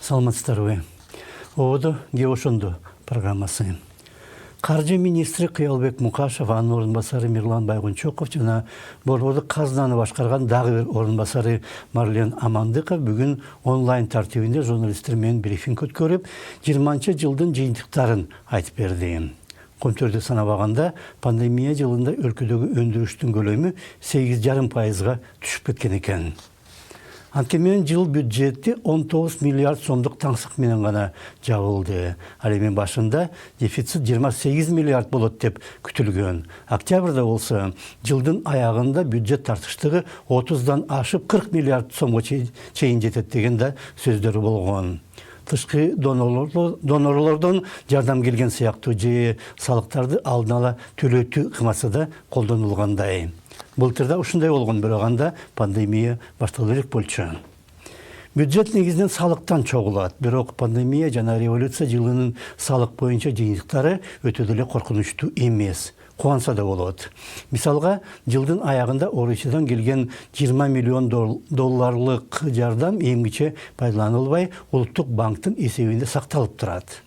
Саламатсыздарбы. Оду Геошунду программасы. Каржы министри Кыялбек Мукашев, анын орынбасары Мирлан Байгунчоков жана Борборду казынаны башкарган дагы бир орынбасары Марлен Амандыков бүгүн онлайн тартибинде журналисттер менен брифинг өткөрүп, 20-жылдын жыйынтыктарын айтып берди. Контролдү санабаганда пандемия жылында өлкөдөгү өндүрүштүн көлөмү 8,5%га түшүп кеткен экен. Анткени жыл бюджети 19 миллиард сомдук таңсык менен гана жабылды. Ал эми башында дефицит 28 миллиард болот деп күтүлгөн. Октябрда болсо жылдын аягында бюджет тартыштыгы 30дан ашып 40 миллиард сомго чейин жетет деген да сөздөр болгон. Тышкы донорлордон жардам келген сыяктуу же салыктарды алдын ала төлөтүү ыкмасы да колдонулгандай. Былтырда ушундай болгон, бирок анда пандемия башталып элек болчу. Бюджет негизинен салыктан чогулат, бирок пандемия жана революция жылынын салык боюнча жыйынтыктары өтө деле коркунучтуу эмес. Кубанса да болот. Мисалга, жылдын аягында Орусиядан келген 20 миллион долларлык жардам эмгиче пайдаланылбай, Улуттук банктын эсебинде сакталып турат.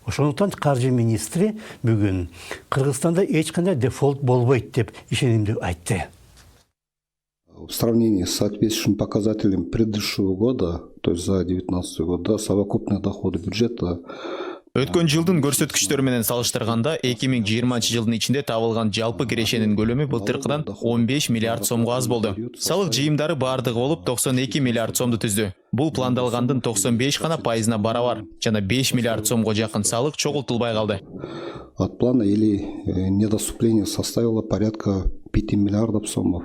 Ошондуктан каржы министри бүгүн Кыргызстанда эч кандай дефолт болбойт деп ишенимдүү айтты. В сравнении с соответствующим показателем предыдущего года, то есть за 2019 год, да, совокупные доходы бюджета Өткөн жылдын көрсөткүчтөрү менен салыштырганда 2020 жылдын ичинде табылган жалпы кирешенин көлөмү былтыркыдан 15 миллиард сомго аз болду. Салык жыйымдары бардыгы болуп 92 миллиард сомду түздү. Бул пландалгандын 95 гана пайызына барабар жана 5 миллиард сомго жакын салык чогултулбай калды. от плана или недоступление составило порядка 5 миллиардов сомов.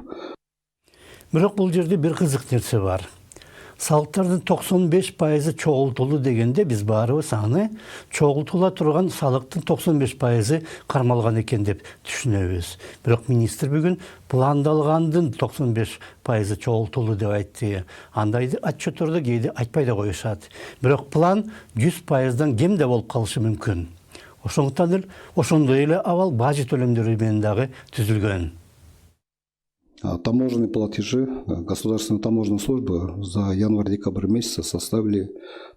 Бирок бул жерде бир кызык нерсе бар. Салыктардын 95% чогултулду дегенде биз баарыбыз аны чогултула турган салыктын 95% кармалган экен деп түшүнөбүз. Бирок министр бүгүн пландалгандын 95% чогултулду деп айтты. Андайды отчеттордо кээде айтпай да коюшат. Бирок план 100%дан кем да болуп калышы мүмкүн. Ошондой эле абал бажы төлөмдөрү менен дагы түзүлгөн. Таможенные платежи Государственной таможенной службы за январь-декабрь месяца составили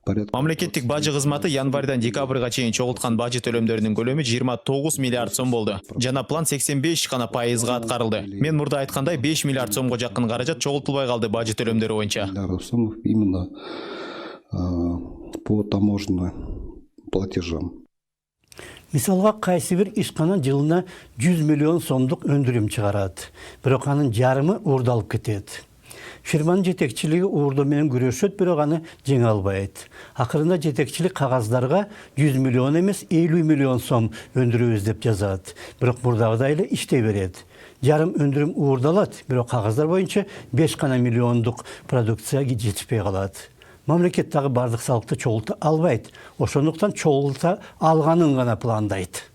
порядка... Мамлекеттик бажы кызматы январдан декабрга чейин чогулткан бажы төлөмдөрүнүн көлөмү 29 миллиард сом болду. Жана план 85 гана пайызга аткарылды. Мен мурда айткандай 5 миллиард сомго жакын каражат чогултулбай калды бажы төлөмдөрү боюнча. Сомов именно по таможенным платежам. Мисалга, кайсы бир ишкана жылына 100 миллион сомдук өндүрүм чыгарат. Бирок анын жарымы уурдалып кетет. Фирманын жетекчилиги уурдоо менен күрөшөт, бирок аны жеңе албайт. Акырында жетекчилик кагаздарга 100 миллион эмес 50 миллион сом өндүрөбүз деп жазат. Бирок мурдагыдай эле иштей берет. Жарым өндүрүм уурдалат, бирок кагаздар боюнча 5 гана миллиондук продукция жетишпей калат. Мамлекет дагы бардык салыкты чогулта албайт. Ошондуктан чогулта алганын гана пландайт.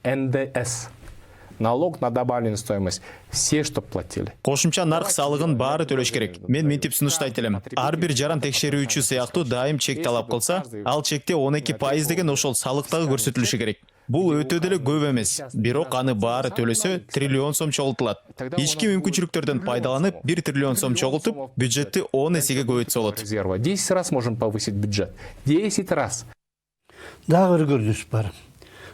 НДС. Налог на добавленную стоимость. Все, что платили. Кошумча нарк салыгын баары төлөш керек. Мен мынтип сунуштайт элем. Ар бир жаран текшерүүчү сыяктуу дайым чек талап кылса, ал чекте 12% деген ошол салыктагы көрсөтүлүшү керек. Бул өтө деле көп эмес. Бирок аны баары төлөсө триллион сом чогултулат. Ички мүмкүнчүлүктөрдөн пайдаланып 1 триллион сом чогултуп, бюджетти 10 эсеге көбөйтсө болот. 10 раз можем повысить бюджет. 10 раз. Дагы бир көрүнүш бар.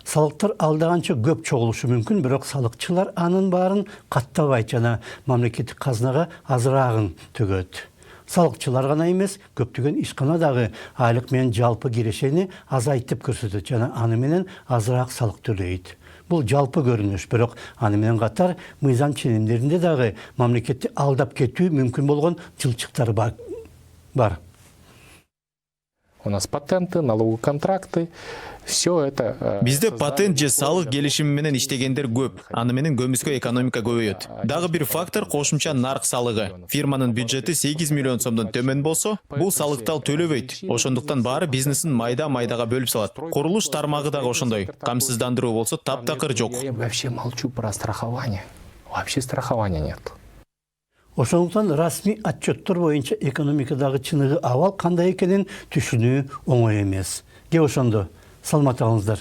Салыктар алдаганча көп чогулушу мүмкүн, бирок салыкчылар анын баарын каттабайт жана мамлекеттик казынага азыраагын төгөт. Салыкчылар гана эмес, көптөгөн ишкана дагы айлык менен жалпы кирешени азайтып көрсөтөт жана аны менен азыраак салык төлөйт. Бул жалпы көрүнүш, бирок аны менен катар мыйзам ченемдеринде дагы мамлекетти алдап кетүү мүмкүн болгон жылчыктар бар. У нас патенты, налоговые контракты, все это... Бизде патент же салык келишими менен иштегендер көп. Аны менен көмүскө экономика көбөйөт. Дагы бир фактор кошумча нарк салыгы. Фирманын бюджети 8 миллион сомдон төмөн болсо, бул салыкты ал төлөбөйт. Ошондуктан баары бизнесин майда-майдага бөлүп салат. Курулуш тармагы дагы ошондой. Камсыздандыруу болсо таптакыр жок. Я вообще молчу про страхование. Вообще страхования нет. Ошондуктан расмий отчеттор боюнча экономикадагы чыныгы абал кандай экенин түшүнүү оңой эмес. Ошондо саламат калыңыздар.